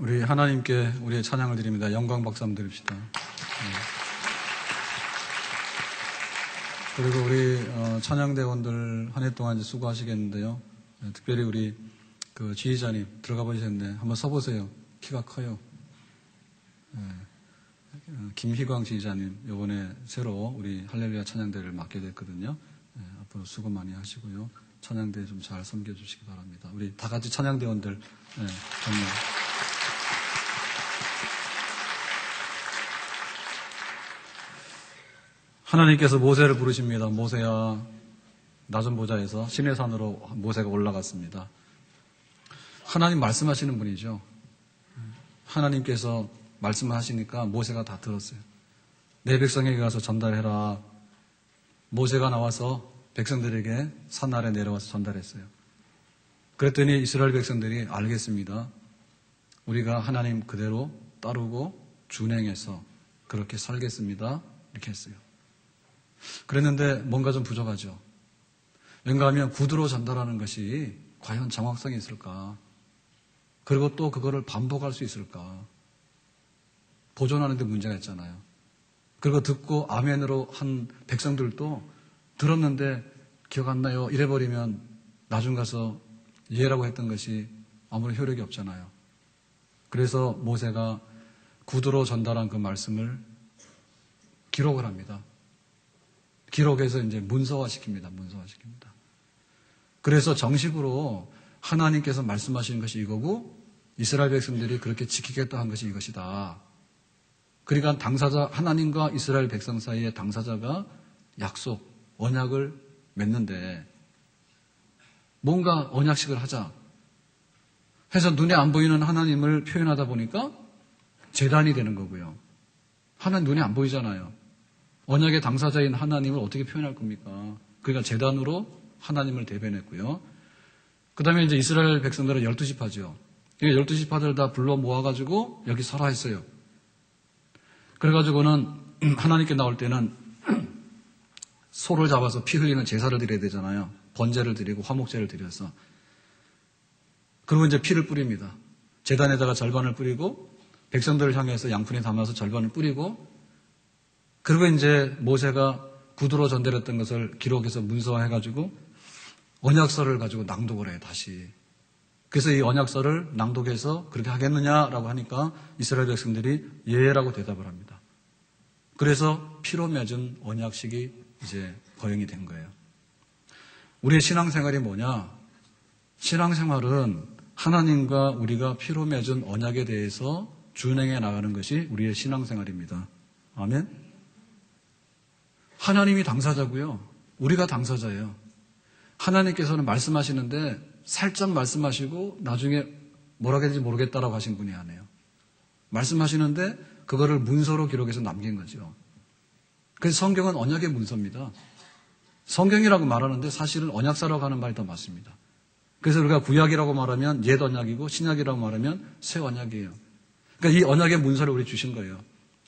우리 하나님께 우리의 찬양을 드립니다. 영광 박수 한번 드립시다. 그리고 우리 찬양대원들 한 해 동안 이제 수고하시겠는데요. 특별히 우리 그 지휘자님 들어가 보셨는데 한번 서보세요. 키가 커요. 김희광 지휘자님 이번에 새로 우리 할렐루야 찬양대를 맡게 됐거든요. 앞으로 수고 많이 하시고요. 찬양대 좀 잘 섬겨주시기 바랍니다. 우리 다 같이 찬양대원들 정말 하나님께서 모세를 부르십니다. 모세야 나 좀 보자 해서 시내산으로 모세가 올라갔습니다. 하나님 말씀하시는 분이죠. 하나님께서 말씀하시니까 모세가 다 들었어요. 내 백성에게 가서 전달해라. 모세가 나와서 백성들에게 산 아래 내려와서 전달했어요. 그랬더니 이스라엘 백성들이 알겠습니다. 우리가 하나님 그대로 따르고 준행해서 그렇게 살겠습니다. 이렇게 했어요. 그랬는데 뭔가 좀 부족하죠. 왠가하면 구두로 전달하는 것이 과연 정확성이 있을까? 그리고 또 그거를 반복할 수 있을까? 보존하는 데 문제가 있잖아요. 그리고 듣고 아멘으로 한 백성들도 들었는데 기억 안 나요. 이래버리면 나중 가서 예라고 했던 것이 아무런 효력이 없잖아요. 그래서 모세가 구두로 전달한 그 말씀을 기록을 합니다. 기록해서 이제 문서화시킵니다. 그래서 정식으로 하나님께서 말씀하시는 것이 이거고 이스라엘 백성들이 그렇게 지키겠다 한 것이 이것이다. 그러니까 당사자 하나님과 이스라엘 백성 사이의 당사자가 약속, 언약을 맺는데 뭔가 언약식을 하자 해서 눈에 안 보이는 하나님을 표현하다 보니까 제단이 되는 거고요. 하나님 눈에 안 보이잖아요. 언약의 당사자인 하나님을 어떻게 표현할 겁니까? 그러니까 제단으로 하나님을 대변했고요. 그 다음에 이제 이스라엘 백성들은 12지파죠. 12지파들 다 불러 모아가지고 여기 설하 했어요. 그래가지고는 하나님께 나올 때는 소를 잡아서 피 흘리는 제사를 드려야 되잖아요. 번제를 드리고 화목제를 드려서. 그리고 이제 피를 뿌립니다. 제단에다가 절반을 뿌리고 백성들을 향해서 양푼에 담아서 절반을 뿌리고 그리고 이제 모세가 구두로 전달했던 것을 기록해서 문서화해가지고 언약서를 가지고 낭독을 해요, 다시. 그래서 이 언약서를 낭독해서 그렇게 하겠느냐라고 하니까 이스라엘 백성들이 예라고 대답을 합니다. 그래서 피로 맺은 언약식이 이제 거행이 된 거예요. 우리의 신앙생활이 뭐냐? 신앙생활은 하나님과 우리가 피로 맺은 언약에 대해서 준행해 나가는 것이 우리의 신앙생활입니다. 아멘? 하나님이 당사자고요. 우리가 당사자예요. 하나님께서는 말씀하시는데 살짝 말씀하시고 나중에 뭐라고 해야 될지 모르겠다라고 하신 분이 아니에요. 말씀하시는데 그거를 문서로 기록해서 남긴 거죠. 그래서 성경은 언약의 문서입니다. 성경이라고 말하는데 사실은 언약서라고 하는 말이 더 맞습니다. 그래서 우리가 구약이라고 말하면 옛 언약이고 신약이라고 말하면 새 언약이에요. 그러니까 이 언약의 문서를 우리 주신 거예요.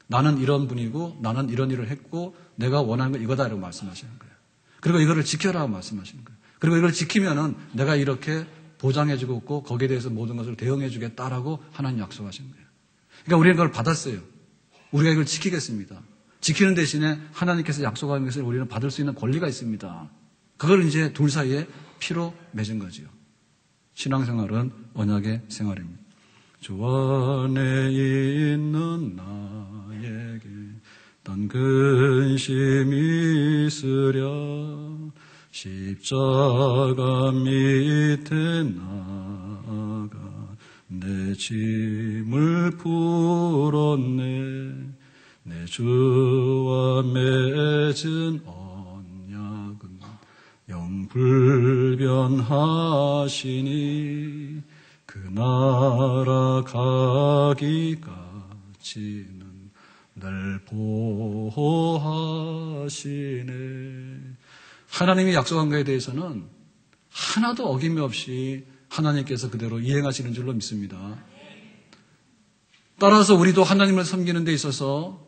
나는 이런 분이고 나는 이런 일을 했고 내가 원하는 건 이거다라고 말씀하시는 거예요. 그리고 이거를 지켜라고 말씀하시는 거예요. 그리고 이걸 지키면은 내가 이렇게 보장해주고 있고 거기에 대해서 모든 것을 대응해주겠다라고 하나님 약속하신 거예요. 그러니까 우리는 그걸 받았어요. 우리가 이걸 지키겠습니다. 지키는 대신에 하나님께서 약속하는 것을 우리는 받을 수 있는 권리가 있습니다. 그걸 이제 둘 사이에 피로 맺은 거지요. 신앙생활은 언약의 생활입니다. 주 안에 있는 나에게 단 근심이 있으랴 십자가 밑에 나가 내 짐을 풀었네 내 주와 맺은 언약은 영불변하시니 그 나라 가기까지는 날 보호하시네. 하나님이 약속한 것에 대해서는 하나도 어김이 없이 하나님께서 그대로 이행하시는 줄로 믿습니다. 따라서 우리도 하나님을 섬기는 데 있어서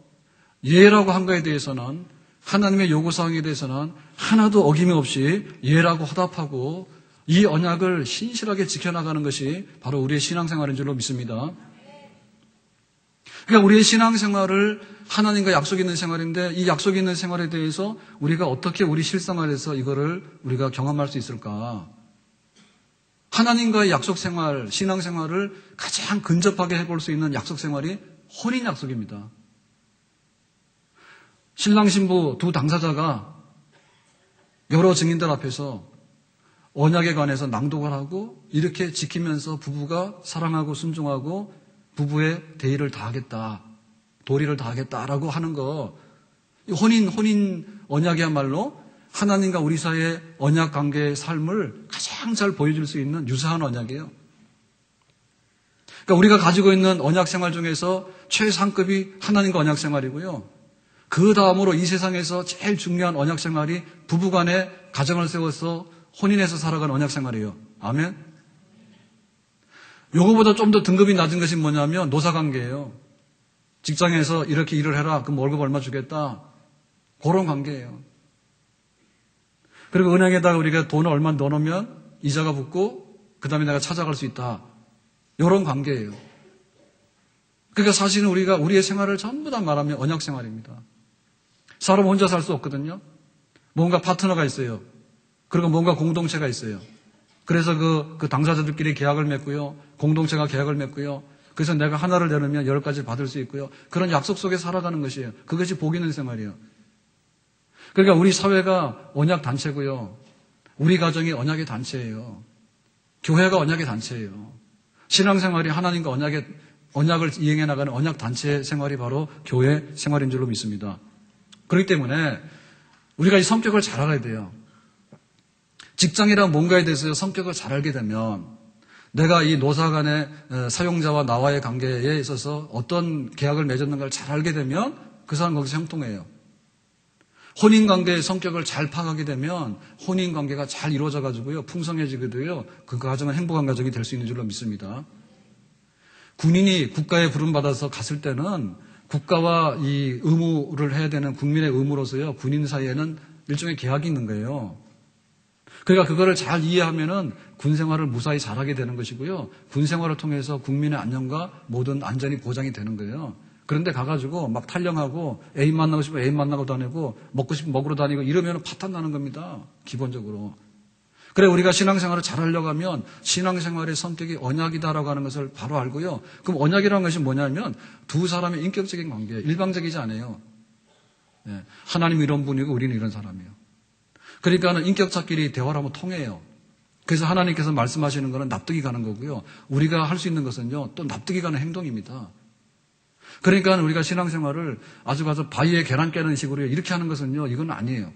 예라고 한 것에 대해서는 하나님의 요구사항에 대해서는 하나도 어김이 없이 예라고 화답하고 이 언약을 신실하게 지켜나가는 것이 바로 우리의 신앙생활인 줄로 믿습니다. 그러니까 우리의 신앙생활을 하나님과 약속이 있는 생활인데 이 약속이 있는 생활에 대해서 우리가 어떻게 우리 실생활에서 이거를 우리가 경험할 수 있을까? 하나님과의 약속 생활, 신앙생활을 가장 근접하게 해볼 수 있는 약속 생활이 혼인 약속입니다. 신랑 신부 두 당사자가 여러 증인들 앞에서 언약에 관해서 낭독을 하고 이렇게 지키면서 부부가 사랑하고 순종하고 부부의 대의를 다하겠다, 도리를 다하겠다라고 하는 거, 혼인 언약이야말로 하나님과 우리 사이의 언약 관계의 삶을 가장 잘 보여줄 수 있는 유사한 언약이에요. 그러니까 우리가 가지고 있는 언약 생활 중에서 최상급이 하나님과 언약 생활이고요. 그 다음으로 이 세상에서 제일 중요한 언약 생활이 부부간의 가정을 세워서 혼인해서 살아가는 언약 생활이에요. 아멘? 요거보다 좀 더 등급이 낮은 것이 뭐냐면 노사관계예요. 직장에서 이렇게 일을 해라. 그럼 월급 얼마 주겠다. 그런 관계예요. 그리고 은행에다가 우리가 돈을 얼마 넣어놓으면 이자가 붙고 그 다음에 내가 찾아갈 수 있다. 이런 관계예요. 그러니까 사실은 우리가 우리의 생활을 전부 다 말하면 언약 생활입니다. 사람 혼자 살 수 없거든요. 뭔가 파트너가 있어요. 그리고 뭔가 공동체가 있어요. 그래서 그 당사자들끼리 계약을 맺고요. 공동체가 계약을 맺고요. 그래서 내가 하나를 내놓으면 10가지를 받을 수 있고요. 그런 약속 속에 살아가는 것이에요. 그것이 복 있는 생활이에요. 그러니까 우리 사회가 언약 단체고요. 우리 가정이 언약의 단체예요. 교회가 언약의 단체예요. 신앙생활이 하나님과 언약을 이행해 나가는 언약 단체 생활이 바로 교회 생활인 줄로 믿습니다. 그렇기 때문에 우리가 이 성격을 잘 알아야 돼요. 직장이란 뭔가에 대해서 성격을 잘 알게 되면 내가 이 노사 간의 사용자와 나와의 관계에 있어서 어떤 계약을 맺었는가를 잘 알게 되면 그 사람 거기서 형통해요. 혼인관계의 성격을 잘 파악하게 되면 혼인관계가 잘 이루어져가지고요. 풍성해지고요. 그 가정은 행복한 가정이 될 수 있는 줄로 믿습니다. 군인이 국가에 부름받아서 갔을 때는 국가와 이 의무를 해야 되는 국민의 의무로서요. 군인 사이에는 일종의 계약이 있는 거예요. 그러니까 그거를 잘 이해하면은 군 생활을 무사히 잘하게 되는 것이고요. 군 생활을 통해서 국민의 안녕과 모든 안전이 보장이 되는 거예요. 그런데 가가지고 막 탈령하고 애인 만나고 싶으면 애인 만나고 다니고 먹고 싶으면 먹으러 다니고 이러면 파탄 나는 겁니다. 기본적으로. 그래 우리가 신앙생활을 잘하려고 하면 신앙생활의 성격이 언약이다라고 하는 것을 바로 알고요. 그럼 언약이라는 것이 뭐냐면 두 사람의 인격적인 관계예요. 일방적이지 않아요. 하나님 이런 분이고 우리는 이런 사람이에요. 그러니까는 인격자끼리 대화를 하면 통해요. 그래서 하나님께서 말씀하시는 것은 납득이 가는 거고요. 우리가 할 수 있는 것은요, 또 납득이 가는 행동입니다. 그러니까 우리가 신앙생활을 아주 바위에 계란 깨는 식으로 이렇게 하는 것은요, 이건 아니에요.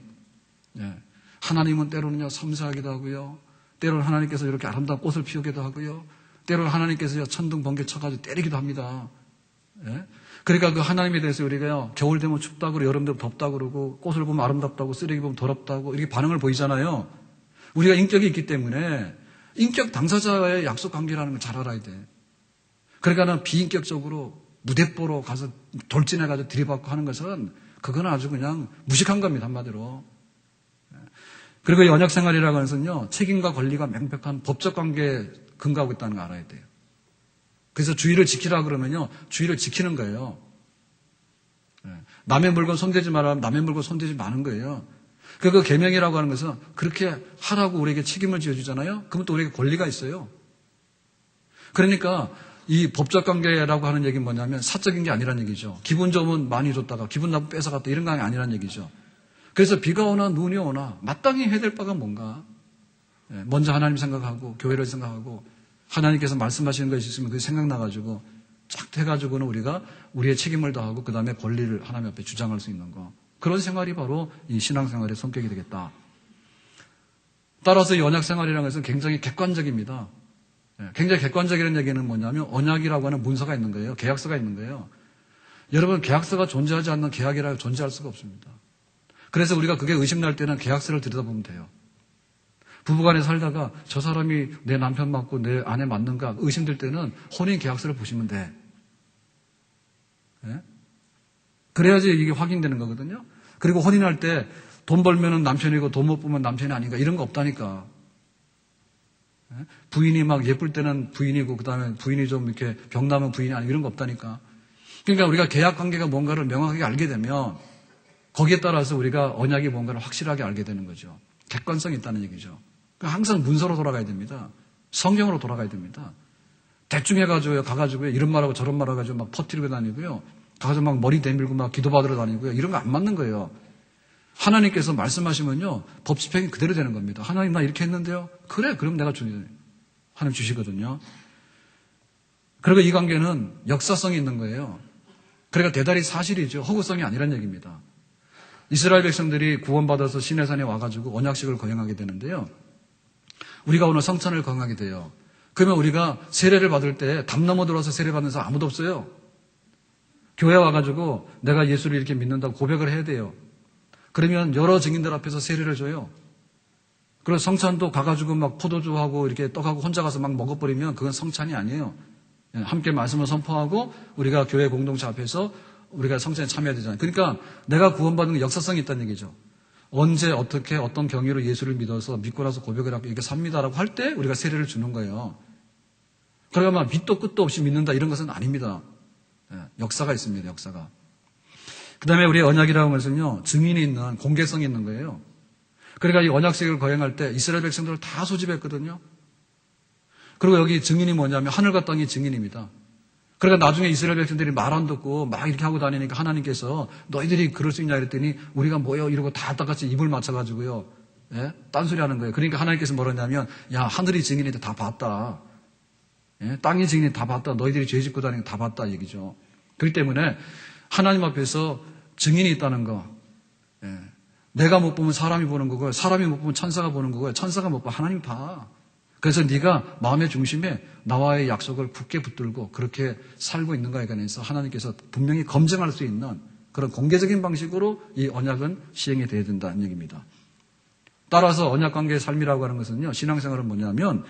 하나님은 때로는요, 섬세하기도 하고요. 때로는 하나님께서 이렇게 아름다운 꽃을 피우기도 하고요. 때로는 하나님께서 천둥 번개 쳐가지고 때리기도 합니다. 그러니까 그 하나님에 대해서 우리가요, 겨울 되면 춥다고 그러고 여름 되면 덥다고 그러고 꽃을 보면 아름답다고 쓰레기 보면 더럽다고 이렇게 반응을 보이잖아요. 우리가 인격이 있기 때문에 인격 당사자와의 약속 관계라는 걸 잘 알아야 돼. 그러니까는 비인격적으로 무대뽀로 가서 돌진해가지고 들이받고 하는 것은 그거는 아주 그냥 무식한 겁니다. 한마디로. 그리고 이 언약생활이라고 하는 것은요, 책임과 권리가 명백한 법적 관계에 근거하고 있다는 걸 알아야 돼요. 그래서 주의를 지키라 그러면요, 주의를 지키는 거예요. 남의 물건 손대지 마라 하면 남의 물건 손대지 마는 거예요. 그 계명이라고 하는 것은 그렇게 하라고 우리에게 책임을 지어주잖아요. 그러면 또 우리에게 권리가 있어요. 그러니까 이 법적 관계라고 하는 얘기는 뭐냐면 사적인 게 아니란 얘기죠. 기분 좋으면 많이 줬다가 기분 나쁘면 뺏어갔다 이런 거 아니란 얘기죠. 그래서 비가 오나 눈이 오나 마땅히 해야 될 바가 뭔가. 먼저 하나님 생각하고 교회를 생각하고 하나님께서 말씀하시는 것이 있으면 그게 생각나가지고 쫙 해가지고는 우리가 우리의 책임을 다하고 그 다음에 권리를 하나님 앞에 주장할 수 있는 거. 그런 생활이 바로 이 신앙생활의 성격이 되겠다. 따라서 이 언약생활이라는 것은 굉장히 객관적입니다. 굉장히 객관적이라는 얘기는 뭐냐면 언약이라고 하는 문서가 있는 거예요. 계약서가 있는 거예요. 여러분 계약서가 존재하지 않는 계약이라 존재할 수가 없습니다. 그래서 우리가 그게 의심날 때는 계약서를 들여다보면 돼요. 부부간에 살다가 저 사람이 내 남편 맞고 내 아내 맞는가 의심될 때는 혼인 계약서를 보시면 돼. 그래야지 이게 확인되는 거거든요. 그리고 혼인할 때 돈 벌면은 남편이고 돈 못 벌면 남편이 아닌가 이런 거 없다니까. 부인이 막 예쁠 때는 부인이고 그 다음에 부인이 좀 이렇게 병나면 부인이 아니고 이런 거 없다니까. 그러니까 우리가 계약 관계가 뭔가를 명확하게 알게 되면 거기에 따라서 우리가 언약이 뭔가를 확실하게 알게 되는 거죠. 객관성이 있다는 얘기죠. 그러니까 항상 문서로 돌아가야 됩니다. 성경으로 돌아가야 됩니다. 대충 해가지고 가가지고 이런 말하고 저런 말하고 막 퍼뜨리고 다니고요. 가서 막 머리 내밀고 막 기도받으러 다니고요. 이런 거 안 맞는 거예요. 하나님께서 말씀하시면요. 법 집행이 그대로 되는 겁니다. 하나님 나 이렇게 했는데요. 그래 그럼 내가 하나님 주시거든요. 그리고 이 관계는 역사성이 있는 거예요. 그러니까 대단히 사실이죠. 허구성이 아니란 얘기입니다. 이스라엘 백성들이 구원받아서 시내산에 와가지고 언약식을 거행하게 되는데요. 우리가 오늘 성찬을 거행하게 돼요. 그러면 우리가 세례를 받을 때 담 넘어 들어와서 세례 받는 사람 아무도 없어요. 교회 와가지고 내가 예수를 이렇게 믿는다고 고백을 해야 돼요. 그러면 여러 증인들 앞에서 세례를 줘요. 그래서 성찬도 가가지고 막 포도주하고 이렇게 떡하고 혼자 가서 막 먹어버리면 그건 성찬이 아니에요. 함께 말씀을 선포하고 우리가 교회 공동체 앞에서 우리가 성찬에 참여해야 되잖아요. 그러니까 내가 구원받는 게 역사성이 있다는 얘기죠. 언제 어떻게 어떤 경위로 예수를 믿어서 믿고 나서 고백을 하고 이렇게 삽니다라고 할 때 우리가 세례를 주는 거예요. 그러니까 막 밑도 끝도 없이 믿는다 이런 것은 아닙니다. 역사가 있습니다. 역사가. 그 다음에 우리 언약이라고 하는 것은요. 증인이 있는 공개성이 있는 거예요. 그러니까 이 언약식을 거행할 때 이스라엘 백성들을 다 소집했거든요. 그리고 여기 증인이 뭐냐면 하늘과 땅이 증인입니다. 그러니까 나중에 이스라엘 백성들이 말 안 듣고 막 이렇게 하고 다니니까 하나님께서 너희들이 그럴 수 있냐 그랬더니 우리가 뭐요 이러고 다 똑같이 입을 맞춰가지고요. 예? 딴소리 하는 거예요. 그러니까 하나님께서 뭐라냐면 야 하늘이 증인인데 다 봤다. 예? 땅이 증인이 다 봤다. 너희들이 죄 짓고 다니는 거 다 봤다 얘기죠. 그렇기 때문에 하나님 앞에서 증인이 있다는 거. 예. 내가 못 보면 사람이 보는 거고요. 사람이 못 보면 천사가 보는 거고요. 천사가 못 보면 하나님이 봐. 그래서 네가 마음의 중심에 나와의 약속을 굳게 붙들고 그렇게 살고 있는가에 관해서 하나님께서 분명히 검증할 수 있는 그런 공개적인 방식으로 이 언약은 시행이 되어야 된다는 얘기입니다. 따라서 언약관계의 삶이라고 하는 것은요. 신앙생활은 뭐냐면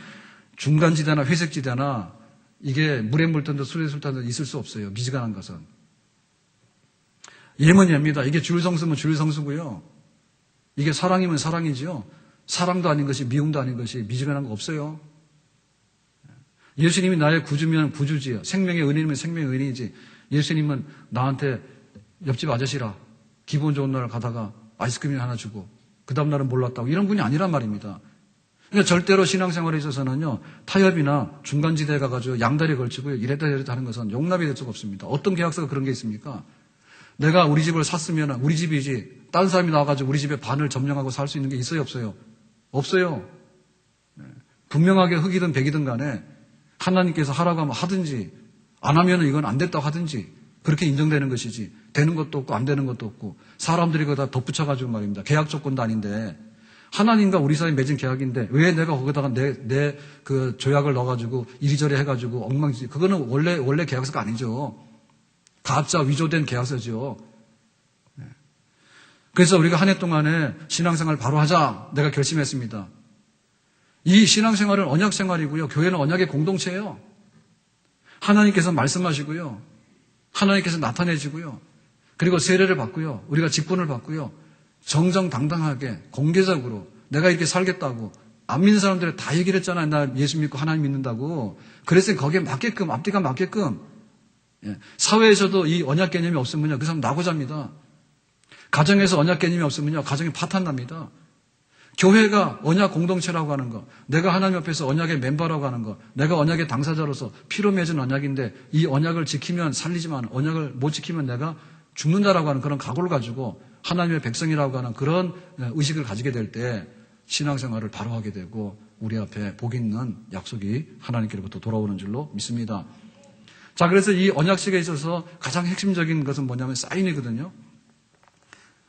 중간지대나 회색지대나 이게 물에 물든듯 술에 술탄듯 있을 수 없어요. 미지근한 것은. 예면 예입니다. 이게 줄성수면 줄성수고요. 이게 사랑이면 사랑이지요. 사랑도 아닌 것이 미움도 아닌 것이 미지근한 거 없어요. 예수님이 나의 구주면 구주지요. 생명의 은인이면 생명의 은인이지. 예수님은 나한테 옆집 아저씨라 기분 좋은 날 가다가 아이스크림 하나 주고 그 다음 날은 몰랐다고 이런 분이 아니란 말입니다. 그러니까 절대로 신앙생활에 있어서는요. 타협이나 중간지대에 가가지고 양다리 걸치고 이랬다 저랬다 하는 것은 용납이 될 수가 없습니다. 어떤 계약서가 그런 게 있습니까? 내가 우리 집을 샀으면 우리 집이지 다른 사람이 나와가지고 우리 집에 반을 점령하고 살 수 있는 게 있어요 없어요? 없어요. 분명하게 흑이든 백이든 간에 하나님께서 하라고 하면 하든지 안 하면 이건 안 됐다고 하든지 그렇게 인정되는 것이지 되는 것도 없고 안 되는 것도 없고 사람들이 거기다 덧붙여가지고 말입니다. 계약 조건도 아닌데 하나님과 우리 사이에 맺은 계약인데 왜 내가 거기다가 내 그 조약을 넣어가지고 이리저리 해가지고 엉망이지 그거는 원래 계약서가 아니죠. 가짜 위조된 계약서죠. 그래서 우리가 한 해 동안에 신앙생활 바로 하자 내가 결심했습니다. 이 신앙생활은 언약생활이고요. 교회는 언약의 공동체예요. 하나님께서 말씀하시고요. 하나님께서 나타내시고요. 그리고 세례를 받고요. 우리가 직분을 받고요. 정정당당하게 공개적으로 내가 이렇게 살겠다고 안 믿는 사람들이 다 얘기를 했잖아요. 나 예수 믿고 하나님 믿는다고. 그래서 거기에 맞게끔 앞뒤가 맞게끔 사회에서도 이 언약 개념이 없으면요. 그 사람 나고자입니다. 가정에서 언약 개념이 없으면요. 가정이 파탄납니다. 교회가 언약 공동체라고 하는 거, 내가 하나님 앞에서 언약의 멤버라고 하는 거, 내가 언약의 당사자로서 피로 맺은 언약인데 이 언약을 지키면 살리지만 언약을 못 지키면 내가 죽는다라고 하는 그런 각오를 가지고 하나님의 백성이라고 하는 그런 의식을 가지게 될 때 신앙생활을 바로 하게 되고 우리 앞에 복 있는 약속이 하나님께로부터 돌아오는 줄로 믿습니다. 자, 그래서 이 언약식에 있어서 가장 핵심적인 것은 뭐냐면 사인이거든요.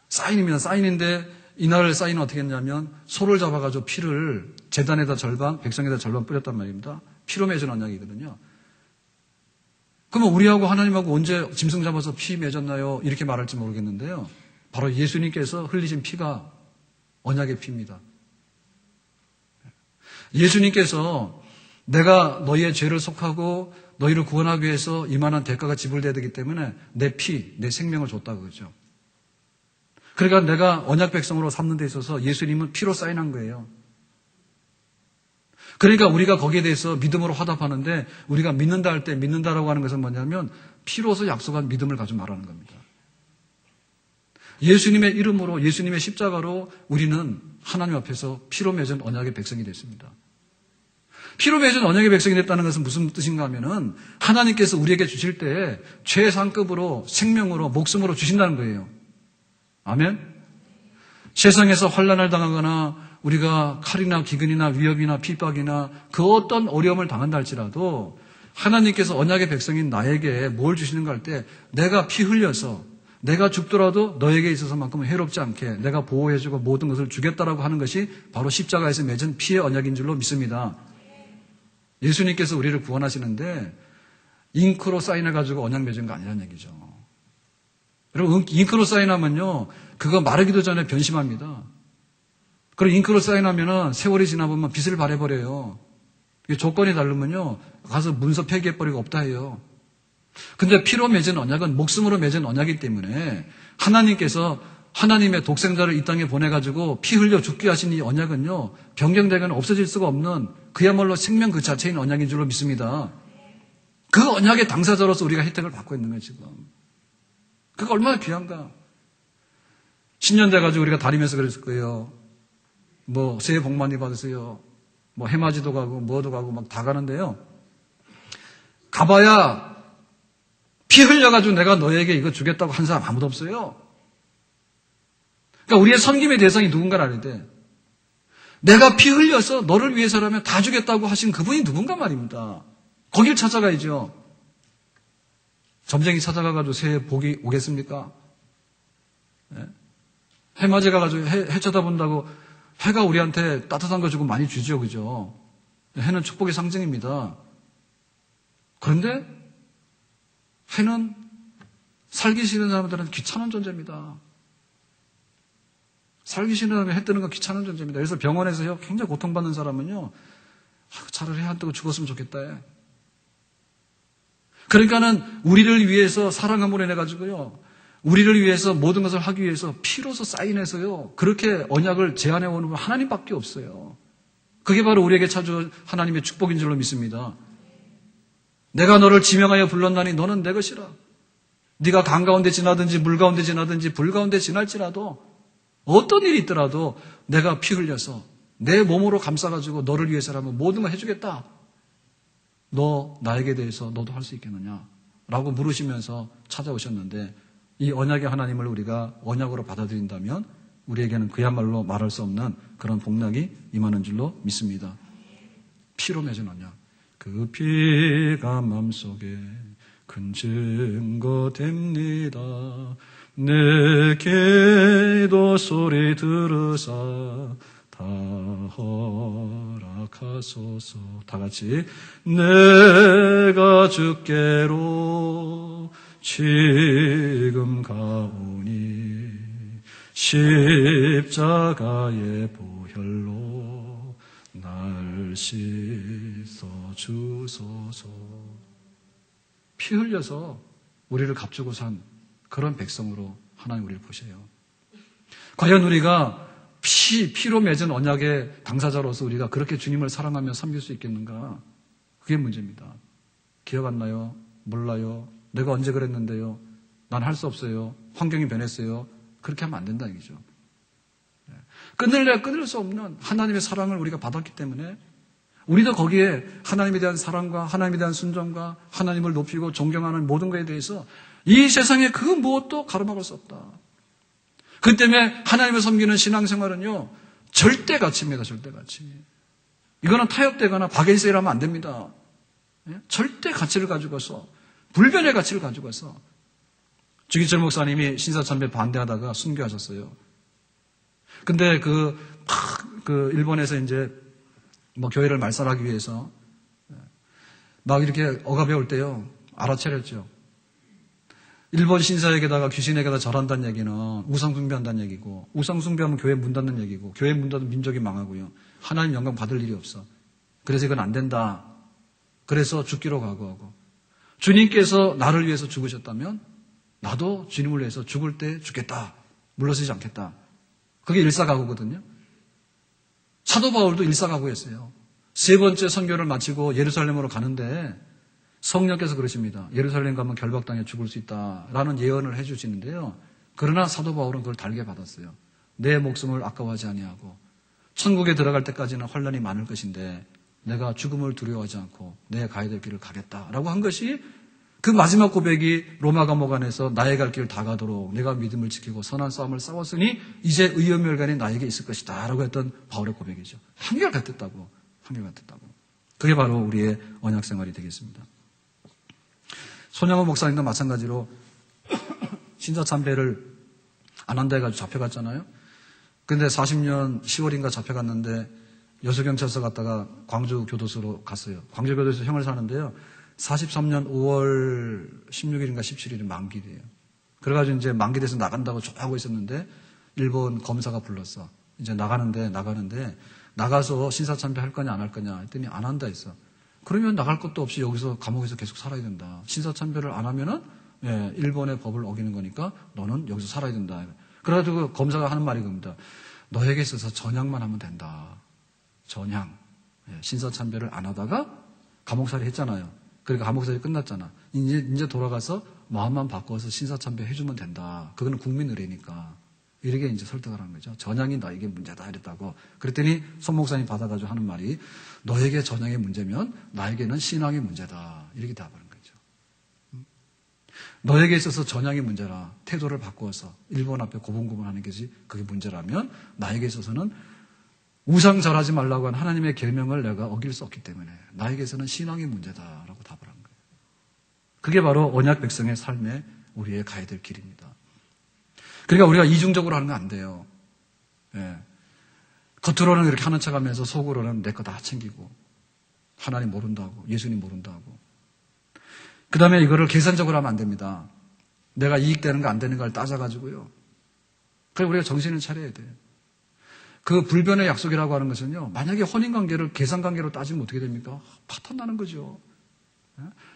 사인입니다. 사인인데 이날 사인은 어떻게 했냐면 소를 잡아가지고 피를 제단에다 절반, 백성에다 절반 뿌렸단 말입니다. 피로 맺은 언약이거든요. 그러면 우리하고 하나님하고 언제 짐승 잡아서 피 맺었나요? 이렇게 말할지 모르겠는데요. 바로 예수님께서 흘리신 피가 언약의 피입니다. 예수님께서 내가 너희의 죄를 속하고 너희를 구원하기 위해서 이만한 대가가 지불돼야 되기 때문에 내 피, 내 생명을 줬다고 그러죠. 그러니까 내가 언약 백성으로 삼는 데 있어서 예수님은 피로 사인한 거예요. 그러니까 우리가 거기에 대해서 믿음으로 화답하는데 우리가 믿는다 할 때 믿는다라고 하는 것은 뭐냐면 피로서 약속한 믿음을 가지고 말하는 겁니다. 예수님의 이름으로 예수님의 십자가로 우리는 하나님 앞에서 피로 맺은 언약의 백성이 됐습니다. 피로 맺은 언약의 백성이 됐다는 것은 무슨 뜻인가 하면은 하나님께서 우리에게 주실 때 최상급으로 생명으로 목숨으로 주신다는 거예요. 아멘? 세상에서 환난을 당하거나 우리가 칼이나 기근이나 위협이나 핍박이나 그 어떤 어려움을 당한다 할지라도 하나님께서 언약의 백성인 나에게 뭘 주시는가 할 때 내가 피 흘려서 내가 죽더라도 너에게 있어서만큼은 해롭지 않게 내가 보호해주고 모든 것을 주겠다라고 하는 것이 바로 십자가에서 맺은 피의 언약인 줄로 믿습니다. 예수님께서 우리를 구원하시는데 잉크로 사인해가지고 언약 맺은 거 아니라는 얘기죠. 여러분, 잉크로 사인하면요, 그거 마르기도 전에 변심합니다. 그리고 잉크로 사인하면은 세월이 지나보면 빛을 발해버려요. 조건이 다르면요, 가서 문서 폐기해버리고 없다 해요. 근데 피로 맺은 언약은 목숨으로 맺은 언약이기 때문에 하나님께서 하나님의 독생자를 이 땅에 보내가지고 피 흘려 죽게 하신 이 언약은요, 변경되거나 없어질 수가 없는 그야말로 생명 그 자체인 언약인 줄로 믿습니다. 그 언약의 당사자로서 우리가 혜택을 받고 있는 거예요, 지금. 그게 얼마나 귀한가. 10년 돼가지고 우리가 다니면서 그랬을 거예요. 뭐, 새해 복 많이 받으세요. 뭐, 해맞이도 가고, 뭐도 가고, 막 다 가는데요. 가봐야 피 흘려가지고 내가 너에게 이거 주겠다고 한 사람 아무도 없어요. 그러니까 우리의 섬김의 대상이 누군가를 알 때, 내가 피 흘려서 너를 위해서라면 다 주겠다고 하신 그분이 누군가 말입니다. 거길 찾아가야죠. 점쟁이 찾아가가지고 새해 복이 오겠습니까? 네? 해맞이 가가지고 해 쳐다본다고 해가 우리한테 따뜻한 거 주고 많이 주죠, 그죠? 해는 축복의 상징입니다. 그런데 해는 살기 싫은 사람들은 귀찮은 존재입니다. 살기 싫은 사람이 해 뜨는 건 귀찮은 존재입니다. 그래서 병원에서요, 굉장히 고통받는 사람은요, 차라리 해 안 뜨고 죽었으면 좋겠다 해. 그러니까는 우리를 위해서 사랑함으로 인해가지고요, 우리를 위해서 모든 것을 하기 위해서 피로서 사인해서요, 그렇게 언약을 제안해 오는 분 하나님밖에 없어요. 그게 바로 우리에게 찾아온 하나님의 축복인 줄로 믿습니다. 내가 너를 지명하여 불렀나니 너는 내 것이라. 네가 강 가운데 지나든지 물 가운데 지나든지 불 가운데 지날지라도 어떤 일이 있더라도 내가 피 흘려서 내 몸으로 감싸가지고 너를 위해서라면 모든 걸 해주겠다. 너 나에게 대해서 너도 할 수 있겠느냐? 라고 물으시면서 찾아오셨는데 이 언약의 하나님을 우리가 언약으로 받아들인다면 우리에게는 그야말로 말할 수 없는 그런 복락이 임하는 줄로 믿습니다. 피로 맺은 언약. 그 피가 맘속에 큰 증거 됩니다. 내 기도 소리 들으사 다 허락하소서. 다 같이 내가 주께로 지금 가오니 십자가의 보혈로 날 씻어 주소서. 피 흘려서 우리를 값주고 산 그런 백성으로 하나님 우리를 보셔요. 과연 우리가 피로 맺은 언약의 당사자로서 우리가 그렇게 주님을 사랑하며 섬길 수 있겠는가? 그게 문제입니다. 기억 안 나요? 몰라요? 내가 언제 그랬는데요? 난 할 수 없어요. 환경이 변했어요. 그렇게 하면 안 된다 얘기죠. 끊을래야 끊을 수 없는 하나님의 사랑을 우리가 받았기 때문에 우리도 거기에 하나님에 대한 사랑과 하나님에 대한 순종과 하나님을 높이고 존경하는 모든 것에 대해서 이 세상에 그 무엇도 가로막을 수 없다. 그 때문에 하나님을 섬기는 신앙생활은요, 절대 가치입니다. 절대 가치. 이거는 타협되거나 바겐세일하면 안 됩니다. 절대 가치를 가지고서, 불변의 가치를 가지고서. 주기철 목사님이 신사참배 반대하다가 순교하셨어요. 근데 일본에서 이제 교회를 말살하기 위해서 막 이렇게 억압해 올 때요, 알아차렸죠. 일본 신사에게다가 귀신에게다 절한다는 얘기는 우상 숭배한다는 얘기고, 우상 숭배하면 교회 문 닫는 얘기고, 교회 문 닫으면 민족이 망하고요. 하나님 영광 받을 일이 없어. 그래서 이건 안 된다. 그래서 죽기로 각오하고, 주님께서 나를 위해서 죽으셨다면 나도 주님을 위해서 죽을 때 죽겠다. 물러서지 않겠다. 그게 일사각오거든요. 사도 바울도 일사각오였어요. 세 번째 선교를 마치고 예루살렘으로 가는데 성령께서 그러십니다. 예루살렘 가면 결박당해 죽을 수 있다라는 예언을 해주시는데요. 그러나 사도 바울은 그걸 달게 받았어요. 내 목숨을 아까워하지 아니하고 천국에 들어갈 때까지는 환난이 많을 것인데 내가 죽음을 두려워하지 않고 내 가야 될 길을 가겠다라고 한 것이 그 마지막 고백이 로마 감옥 안에서 나의 갈 길 다 가도록 내가 믿음을 지키고 선한 싸움을 싸웠으니 이제 의의 멸관이 나에게 있을 것이다 라고 했던 바울의 고백이죠. 한결같았다고. 그게 바로 우리의 언약 생활이 되겠습니다. 손양호 목사님도 마찬가지로 신사참배를 안 한다 해가지고 잡혀갔잖아요. 근데 40년 10월인가 잡혀갔는데 여수경찰서 갔다가 광주교도소로 갔어요. 광주교도소에서 형을 사는데요. 43년 5월 16일인가 17일이 만기돼요. 그래가지고 이제 만기돼서 나간다고 하고 있었는데 일본 검사가 불렀어. 이제 나가는데 나가서 신사참배 할 거냐 안 할 거냐 했더니 안 한다 했어. 그러면 나갈 것도 없이 여기서 감옥에서 계속 살아야 된다. 신사참배를 안 하면은 일본의 법을 어기는 거니까 너는 여기서 살아야 된다. 그래가지고 검사가 하는 말이 그겁니다. 너에게 있어서 전향만 하면 된다. 전향. 신사참배를 안 하다가 감옥살이 했잖아요. 그러니까 감옥살이 끝났잖아. 이제 돌아가서 마음만 바꿔서 신사참배 해주면 된다. 그거는 국민 의례니까. 이렇게 이제 설득을 하는 거죠. 전향이 나에게 문제다 이랬다고. 그랬더니 손 목사님 받아가지고 하는 말이 너에게 전향의 문제면 나에게는 신앙의 문제다. 이렇게 답하는 거죠. 너에게 있어서 전향의 문제라. 태도를 바꾸어서 일본 앞에 고분고분하는 것이 그게 문제라면 나에게 있어서는 우상 절하지 말라고 한 하나님의 계명을 내가 어길 수 없기 때문에 나에게서는 신앙의 문제다라고 답을 한 거예요. 그게 바로 언약 백성의 삶에 우리의 가야 될 길입니다. 그러니까 우리가 이중적으로 하는 건 안 돼요. 겉으로는 이렇게 하는 척하면서 속으로는 내 거 다 챙기고 하나님 모른다고 예수님 모른다고. 그 다음에 이거를 계산적으로 하면 안 됩니다. 내가 이익되는 거 안 되는 걸 따져가지고요. 그래서 우리가 정신을 차려야 돼요. 그 불변의 약속이라고 하는 것은요. 만약에 혼인관계를 계산관계로 따지면 어떻게 됩니까? 파탄 나는 거죠.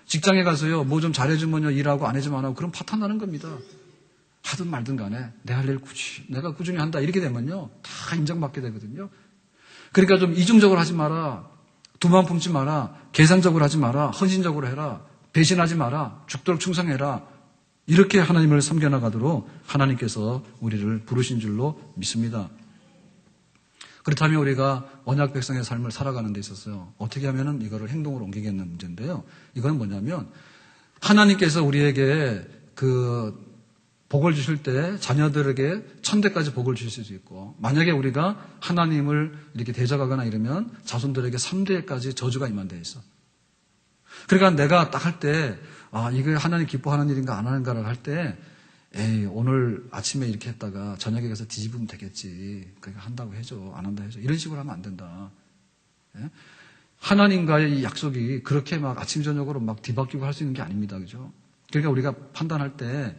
직장에 가서요. 뭐 좀 잘해주면요. 일하고 안 해주면 안 하고 그럼 파탄 나는 겁니다. 하든 말든 간에 내 할 일 내가 꾸준히 한다 이렇게 되면요. 다 인정받게 되거든요. 그러니까 좀 이중적으로 하지 마라. 두만 품지 마라. 계산적으로 하지 마라. 헌신적으로 해라. 배신하지 마라. 죽도록 충성해라. 이렇게 하나님을 섬겨나가도록 하나님께서 우리를 부르신 줄로 믿습니다. 그렇다면 우리가 언약 백성의 삶을 살아가는 데 있어서요. 어떻게 하면은 이거를 행동으로 옮기겠는 문제인데요. 이건 뭐냐면 하나님께서 우리에게 그 복을 주실 때 자녀들에게 1000대까지 복을 주실 수도 있고 만약에 우리가 하나님을 이렇게 대적하거나 이러면 자손들에게 3대까지 저주가 임한되어 있어. 그러니까 내가 딱 할 때 이게 하나님 기뻐하는 일인가 안 하는가를 할 때 에이 오늘 아침에 이렇게 했다가 저녁에 가서 뒤집으면 되겠지. 그러니까 한다고 해줘. 안 한다 해줘. 이런 식으로 하면 안 된다. 예? 하나님과의 이 약속이 그렇게 막 아침 저녁으로 막 뒤바뀌고 할 수 있는 게 아닙니다. 그죠? 그러니까 우리가 판단할 때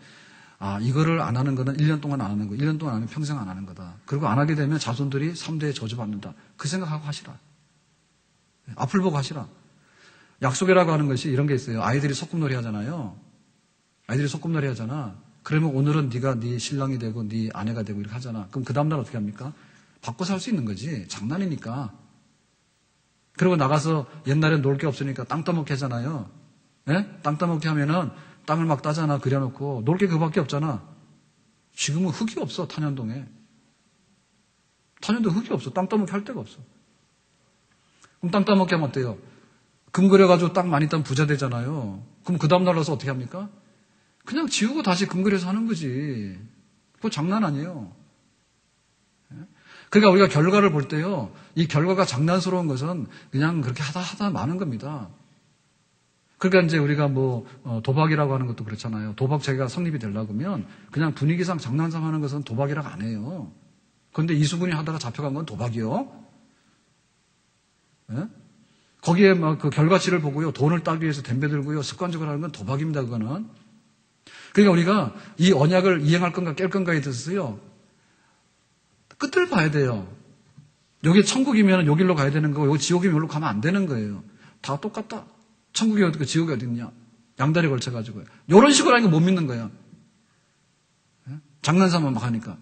이거를 안 하는 거는 1년 동안 안 하는 거, 1년 동안 안 하면 평생 안 하는 거다. 그리고 안 하게 되면 자손들이 3대에 저주받는다. 그 생각하고 하시라. 앞을 보고 하시라. 약속이라고 하는 것이 이런 게 있어요. 아이들이 소꿉놀이 하잖아요. 아이들이 소꿉놀이 하잖아. 그러면 오늘은 네가 네 신랑이 되고 네 아내가 되고 이렇게 하잖아. 그럼 그 다음날 어떻게 합니까? 바꿔 살 수 있는 거지. 장난이니까. 그리고 나가서 옛날에 놀 게 없으니까 땅 따먹기 하잖아요. 예? 땅 따먹기 하면은 땅을 막 따잖아. 그려놓고. 놀 게 그밖에 없잖아. 지금은 흙이 없어. 탄현동에. 탄현동 흙이 없어. 땅 따먹기 할 데가 없어. 그럼 땅 따먹기 하면 어때요? 금 그려가지고 땅 많이 따면 부자 되잖아요. 그럼 그 다음날 와서 어떻게 합니까? 그냥 지우고 다시 금 그려서 하는 거지. 그거 장난 아니에요. 그러니까 우리가 결과를 볼 때요. 이 결과가 장난스러운 것은 그냥 그렇게 하다 마는 겁니다. 그러니까 이제 우리가 도박이라고 하는 것도 그렇잖아요. 도박죄가 성립이 되려고 하면 그냥 분위기상 장난삼 하는 것은 도박이라고 안 해요. 그런데 이수근이 하다가 잡혀간 건 도박이요. 예? 거기에 막 그 결과치를 보고요. 돈을 따기 위해서 덤벼 들고요. 습관적으로 하는 건 도박입니다. 그거는. 그러니까 우리가 이 언약을 이행할 건가 깰 건가에 대해서요. 끝을 봐야 돼요. 여기 천국이면 여기로 가야 되는 거고 여기 지옥이면 여기로 가면 안 되는 거예요. 다 똑같다. 천국이 어디고 지옥이 어디 있냐. 양다리 걸쳐가지고요. 이런 식으로 하니까 못 믿는 거예요. 장난삼아 막 하니까.